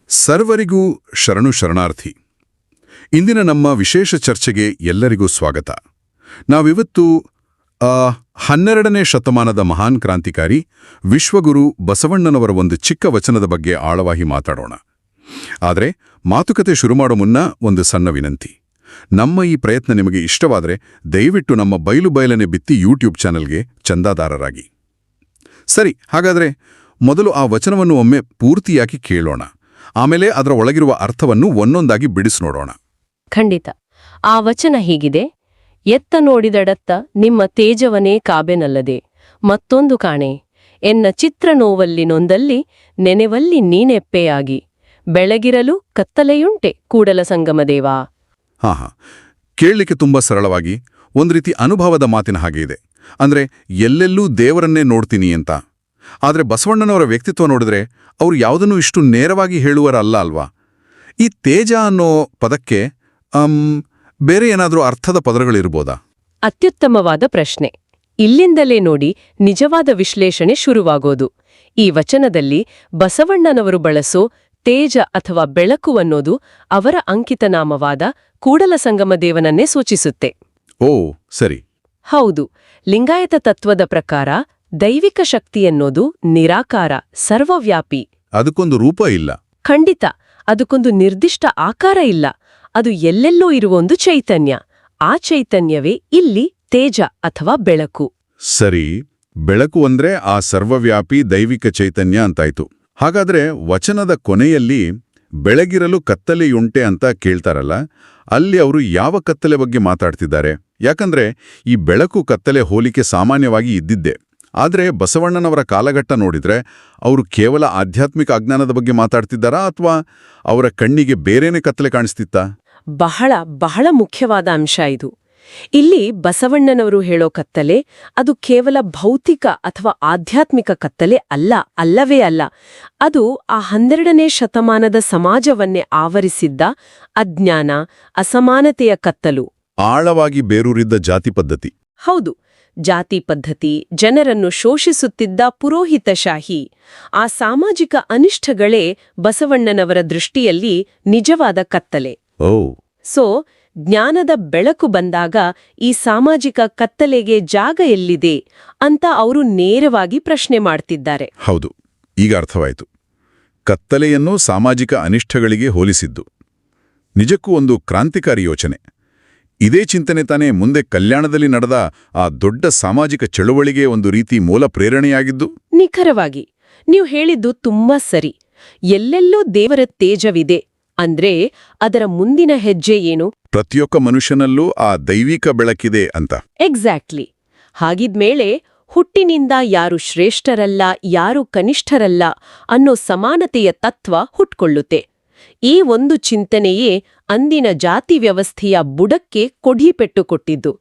ಸರ್ವರಿಗೂ ಶರಣು ಶರಣಾರ್ಥಿ. ಇಂದಿನ ನಮ್ಮ ವಿಶೇಷ ಚರ್ಚೆಗೆ ಎಲ್ಲರಿಗೂ ಸ್ವಾಗತ. ನಾವಿವತ್ತು 12ನೇ ಶತಮಾನದ ಮಹಾನ್ ಕ್ರಾಂತಿಕಾರಿ ವಿಶ್ವಗುರು ಬಸವಣ್ಣನವರ ಒಂದು ಚಿಕ್ಕ ವಚನದ ಬಗ್ಗೆ ಆಳವಾಗಿ ಮಾತಾಡೋಣ. ಆದರೆ ಮಾತುಕತೆ ಶುರು ಮಾಡೋ ಮುನ್ನ ಒಂದು ಸಣ್ಣ ವಿನಂತಿ. ನಮ್ಮ ಈ ಪ್ರಯತ್ನ ನಿಮಗೆ ಇಷ್ಟವಾದರೆ ದಯವಿಟ್ಟು ನಮ್ಮ ಬಯಲನೆ ಬಿತ್ತಿ ಯೂಟ್ಯೂಬ್ ಚಾನೆಲ್ಗೆ ಚಂದಾದಾರರಾಗಿ. ಸರಿ, ಹಾಗಾದರೆ ಮೊದಲು ಆ ವಚನವನ್ನು ಒಮ್ಮೆ ಪೂರ್ತಿಯಾಗಿ ಕೇಳೋಣ. ಆಮೇಲೆ ಅದರ ಒಳಗಿರುವ ಅರ್ಥವನ್ನು ಒಂದೊಂದಾಗಿ ಬಿಡಿಸಿ ನೋಡೋಣ. ಖಂಡಿತ. ಆ ವಚನ ಹೀಗಿದೆ: ಎತ್ತ ನೋಡಿದಡತ್ತ ನಿಮ್ಮ ತೇಜವನೇ ಕಾಬೆನಲ್ಲದೆ ಮತ್ತೊಂದು ಕಾಣೆ, ಎನ್ನ ಚಿತ್ರ ನೋವಲ್ಲಿ ನೊಂದಲ್ಲಿ ನೆನೆವಲ್ಲಿ ನೀನೆಪ್ಪೆಯಾಗಿ, ಬೆಳಗಿರಲು ಕತ್ತಲೆಯುಂಟೆ ಕೂಡಲ ಸಂಗಮದೇವಾ. ಹಾ, ಕೇಳಲಿಕ್ಕೆ ತುಂಬಾ ಸರಳವಾಗಿ ಒಂದು ರೀತಿ ಅನುಭವದ ಮಾತಿನ ಹಾಗೆ ಇದೆ. ಅಂದ್ರೆ ಎಲ್ಲೆಲ್ಲೂ ದೇವರನ್ನೇ ನೋಡ್ತೀನಿ ಅಂತ. ಆದರೆ ಬಸವಣ್ಣನವರ ವ್ಯಕ್ತಿತ್ವ ನೋಡಿದ್ರೆ ಅವರು ಯಾವುದನ್ನೂ ಇಷ್ಟು ನೇರವಾಗಿ ಹೇಳುವರಲ್ಲ ಅಲ್ವಾ? ಈ ತೇಜ ಅನ್ನೋ ಪದಕ್ಕೆ ಬೇರೆ ಏನಾದರೂ ಅರ್ಥದ ಪದಗಳಿರ್ಬೋದಾ? ಅತ್ಯುತ್ತಮವಾದ ಪ್ರಶ್ನೆ. ಇಲ್ಲಿಂದಲೇ ನೋಡಿ ನಿಜವಾದ ವಿಶ್ಲೇಷಣೆ ಶುರುವಾಗೋದು. ಈ ವಚನದಲ್ಲಿ ಬಸವಣ್ಣನವರು ಬಳಸೋ ತೇಜ ಅಥವಾ ಬೆಳಕು ಅನ್ನೋದು ಅವರ ಅಂಕಿತನಾಮವಾದ ಕೂಡಲ ಸಂಗಮದೇವನನ್ನೇ ಸೂಚಿಸುತ್ತೆ. ಓ ಸರಿ. ಹೌದು. ಲಿಂಗಾಯತ ತತ್ವದ ಪ್ರಕಾರ ದೈವಿಕ ಶಕ್ತಿ ಎನ್ನೋದು ನಿರಾಕಾರ, ಸರ್ವವ್ಯಾಪಿ. ಅದಕ್ಕೊಂದು ರೂಪ ಇಲ್ಲ. ಖಂಡಿತ. ಅದಕ್ಕೊಂದು ನಿರ್ದಿಷ್ಟ ಆಕಾರ ಇಲ್ಲ. ಅದು ಎಲ್ಲೆಲ್ಲೋ ಇರುವ ಒಂದು ಚೈತನ್ಯ. ಆ ಚೈತನ್ಯವೇ ಇಲ್ಲಿ ತೇಜ ಅಥವಾ ಬೆಳಕು. ಸರಿ, ಬೆಳಕು ಅಂದ್ರೆ ಆ ಸರ್ವವ್ಯಾಪಿ ದೈವಿಕ ಚೈತನ್ಯ ಅಂತಾಯ್ತು. ಹಾಗಾದ್ರೆ ವಚನದ ಕೊನೆಯಲ್ಲಿ ಬೆಳಗಿರಲು ಕತ್ತಲೆಯುಂಟೆ ಅಂತ ಕೇಳ್ತಾರಲ್ಲ, ಅಲ್ಲಿ ಅವರು ಯಾವ ಕತ್ತಲೆ ಬಗ್ಗೆ ಮಾತಾಡ್ತಿದ್ದಾರೆ? ಯಾಕಂದ್ರೆ ಈ ಬೆಳಕು ಕತ್ತಲೆ ಹೋಲಿಕೆ ಸಾಮಾನ್ಯವಾಗಿ ಇದ್ದಿದ್ದೆ. ಆದರೆ ಬಸವಣ್ಣನವರ ಕಾಲಘಟ್ಟ ನೋಡಿದ್ರೆ ಅವರು ಕೇವಲ ಆಧ್ಯಾತ್ಮಿಕ ಅಜ್ಞಾನದ ಬಗ್ಗೆ ಮಾತಾಡ್ತಿದ್ದಾರಾ ಅಥವಾ ಅವರ ಕಣ್ಣಿಗೆ ಬೇರೇನೇ ಕತ್ತಲೆ ಕಾಣಿಸ್ತಿತ್ತಾ? ಬಹಳ ಬಹಳ ಮುಖ್ಯವಾದ ಅಂಶ ಇದು. ಇಲ್ಲಿ ಬಸವಣ್ಣನವರು ಹೇಳೋ ಕತ್ತಲೆ ಅದು ಕೇವಲ ಭೌತಿಕ ಅಥವಾ ಆಧ್ಯಾತ್ಮಿಕ ಕತ್ತಲೆ ಅಲ್ಲವೇ ಅಲ್ಲ. ಅದು ಆ 12ನೇ ಶತಮಾನದ ಸಮಾಜವನ್ನೇ ಆವರಿಸಿದ್ದ ಅಜ್ಞಾನ, ಅಸಮಾನತೆಯ ಕತ್ತಲು. ಆಳವಾಗಿ ಬೇರೂರಿದ್ದ ಜಾತಿ ಪದ್ಧತಿ. ಹೌದು, ಜಾತಿ ಪದ್ಧತಿ, ಜನರನ್ನು ಶೋಷಿಸುತ್ತಿದ್ದ ಪುರೋಹಿತಶಾಹಿ, ಆ ಸಾಮಾಜಿಕ ಅನಿಷ್ಟಗಳೇ ಬಸವಣ್ಣನವರ ದೃಷ್ಟಿಯಲ್ಲಿ ನಿಜವಾದ ಕತ್ತಲೆ. ಸೊ ಜ್ಞಾನದ ಬೆಳಕು ಬಂದಾಗ ಈ ಸಾಮಾಜಿಕ ಕತ್ತಲೆಗೆ ಜಾಗ ಎಲ್ಲಿದೆ ಅಂತ ಅವರು ನೇರವಾಗಿ ಪ್ರಶ್ನೆ ಮಾಡ್ತಿದ್ದಾರೆ. ಹೌದು, ಈಗ ಅರ್ಥವಾಯಿತು. ಕತ್ತಲೆಯನ್ನು ಸಾಮಾಜಿಕ ಅನಿಷ್ಟಗಳಿಗೆ ಹೋಲಿಸಿದ್ದು ನಿಜಕ್ಕೂ ಒಂದು ಕ್ರಾಂತಿಕಾರಿ ಯೋಚನೆ. ಇದೇ ಚಿಂತನೆ ತಾನೇ ಮುಂದೆ ಕಲ್ಯಾಣದಲ್ಲಿ ನಡೆದ ಆ ದೊಡ್ಡ ಸಾಮಾಜಿಕ ಚಳುವಳಿಗೆ ಒಂದು ರೀತಿ ಮೂಲ ಪ್ರೇರಣೆಯಾಗಿದ್ದು. ನಿಖರವಾಗಿ ನೀವು ಹೇಳಿದ್ದು ತುಂಬಾ ಸರಿ. ಎಲ್ಲೆಲ್ಲೂ ದೇವರ ತೇಜವಿದೆ ಅಂದ್ರೆ ಅದರ ಮುಂದಿನ ಹೆಜ್ಜೆ ಏನು? ಪ್ರತಿಯೊಬ್ಬ ಮನುಷ್ಯನಲ್ಲೂ ಆ ದೈವಿಕ ಬೆಳಕಿದೆ ಅಂತ. ಎಕ್ಸಾಕ್ಟ್ಲಿ. ಹಾಗಿದ್ಮೇಲೆ ಹುಟ್ಟಿನಿಂದ ಯಾರು ಶ್ರೇಷ್ಠರಲ್ಲ, ಯಾರು ಕನಿಷ್ಠರಲ್ಲ ಅನ್ನೋ ಸಮಾನತೆಯ ತತ್ವ ಹುಟ್ಕೊಳ್ಳುತ್ತೆ. ಈ ಒಂದು ಚಿಂತನೆಯೇ ಅಂದಿನ ಜಾತಿ ವ್ಯವಸ್ಥೆಯ ಬುಡಕ್ಕೆ ಕೊಡಿಪೆಟ್ಟು ಕೊಟ್ಟಿದ್ದು.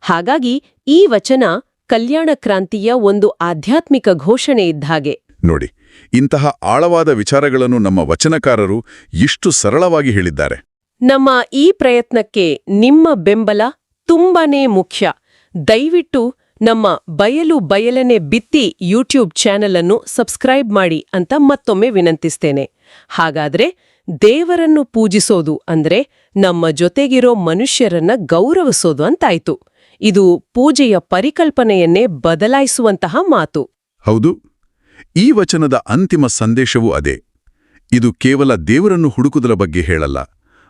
ಹಾಗಾಗಿ ಈ ವಚನ ಕಲ್ಯಾಣ ಕ್ರಾಂತಿಯ ಒಂದು ಆಧ್ಯಾತ್ಮಿಕ ಘೋಷಣೆ ಇದ್ದಾಗೆ. ನೋಡಿ, ಇಂತಹ ಆಳವಾದ ವಿಚಾರಗಳನ್ನು ನಮ್ಮ ವಚನಕಾರರು ಇಷ್ಟು ಸರಳವಾಗಿ ಹೇಳಿದ್ದಾರೆ. ನಮ್ಮ ಈ ಪ್ರಯತ್ನಕ್ಕೆ ನಿಮ್ಮ ಬೆಂಬಲ ತುಂಬಾನೇ ಮುಖ್ಯ. ದಯವಿಟ್ಟು ನಮ್ಮ ಬಯಲನೆ ಬಿತ್ತಿ ಯೂಟ್ಯೂಬ್ ಚಾನೆಲ್ ಅನ್ನು ಸಬ್ಸ್ಕ್ರೈಬ್ ಮಾಡಿ ಅಂತ ಮತ್ತೊಮ್ಮೆ ವಿನಂತಿಸ್ತೇನೆ. ಹಾಗಾದ್ರೆ ದೇವರನ್ನು ಪೂಜಿಸೋದು ಅಂದ್ರೆ ನಮ್ಮ ಜೊತೆಗಿರೋ ಮನುಷ್ಯರನ್ನ ಗೌರವಿಸೋದು ಅಂತಾಯ್ತು. ಇದು ಪೂಜೆಯ ಪರಿಕಲ್ಪನೆಯನ್ನೇ ಬದಲಾಯಿಸುವಂತಹ ಮಾತು. ಹೌದು, ಈ ವಚನದ ಅಂತಿಮ ಸಂದೇಶವೂ ಅದೇ. ಇದು ಕೇವಲ ದೇವರನ್ನು ಹುಡುಕುವುದರ ಬಗ್ಗೆ ಹೇಳಲ್ಲ,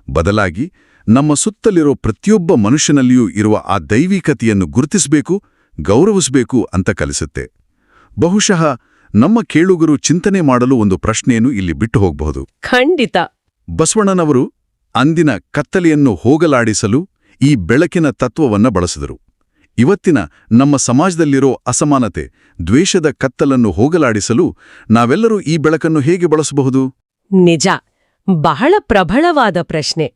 ಬದಲಾಗಿ ನಮ್ಮ ಸುತ್ತಲಿರೋ ಪ್ರತಿಯೊಬ್ಬ ಮನುಷ್ಯನಲ್ಲಿಯೂ ಇರುವ ಆ ದೈವಿಕತೆಯನ್ನು ಗುರುತಿಸಬೇಕು, ಗೌರವಿಸಬೇಕು ಅಂತ ಕಲಿಸುತ್ತೆ. ಬಹುಶಃ ನಮ್ಮ ಕೇಳುಗರು ಚಿಂತನೆ ಮಾಡಲು ಒಂದು ಪ್ರಶ್ನೆಯನ್ನು ಇಲ್ಲಿ ಬಿಟ್ಟು ಹೋಗಬಹುದು. ಖಂಡಿತ. ಬಸವಣ್ಣನವರು ಅಂದಿನ ಕತ್ತಲೆಯನ್ನು ಹೋಗಲಾಡಿಸಲು ಈ ಬೆಳಕಿನ ತತ್ವವನ್ನ ಬಳಸಿದರು. ಇವತ್ತಿನ ನಮ್ಮ ಸಮಾಜದಲ್ಲಿರೋ ಅಸಮಾನತೆ, ದ್ವೇಷದ ಕತ್ತಲನ್ನು ಹೋಗಲಾಡಿಸಲು ನಾವೆಲ್ಲರೂ ಈ ಬೆಳಕನ್ನು ಹೇಗೆ ಬಳಸಬಹುದು? ನಿಜ, ಬಹಳ ಪ್ರಬಲವಾದ ಪ್ರಶ್ನೆ.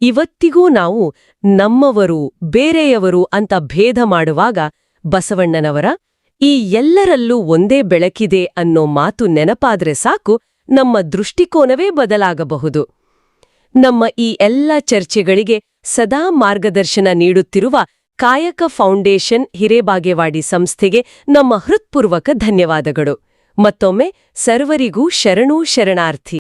ಇವತ್ತಿಗೂ ನಾವು ನಮ್ಮವರು, ಬೇರೆಯವರು ಅಂತ ಭೇದ ಮಾಡುವಾಗ ಬಸವಣ್ಣನವರ ಈ ಎಲ್ಲರಲ್ಲೂ ಒಂದೇ ಬೆಳಕಿದೆ ಅನ್ನೋ ಮಾತು ನೆನಪಾದ್ರೆ ಸಾಕು, ನಮ್ಮ ದೃಷ್ಟಿಕೋನವೇ ಬದಲಾಗಬಹುದು. ನಮ್ಮ ಈ ಎಲ್ಲ ಚರ್ಚೆಗಳಿಗೆ ಸದಾ ಮಾರ್ಗದರ್ಶನ ನೀಡುತ್ತಿರುವ ಕಾಯಕ ಫೌಂಡೇಶನ್ ಹಿರೇಬಾಗೇವಾಡಿ ಸಂಸ್ಥೆಗೆ ನಮ್ಮ ಹೃತ್ಪೂರ್ವಕ ಧನ್ಯವಾದಗಳು. ಮತ್ತೊಮ್ಮೆ ಸರ್ವರಿಗೂ ಶರಣೂ ಶರಣಾರ್ಥಿ.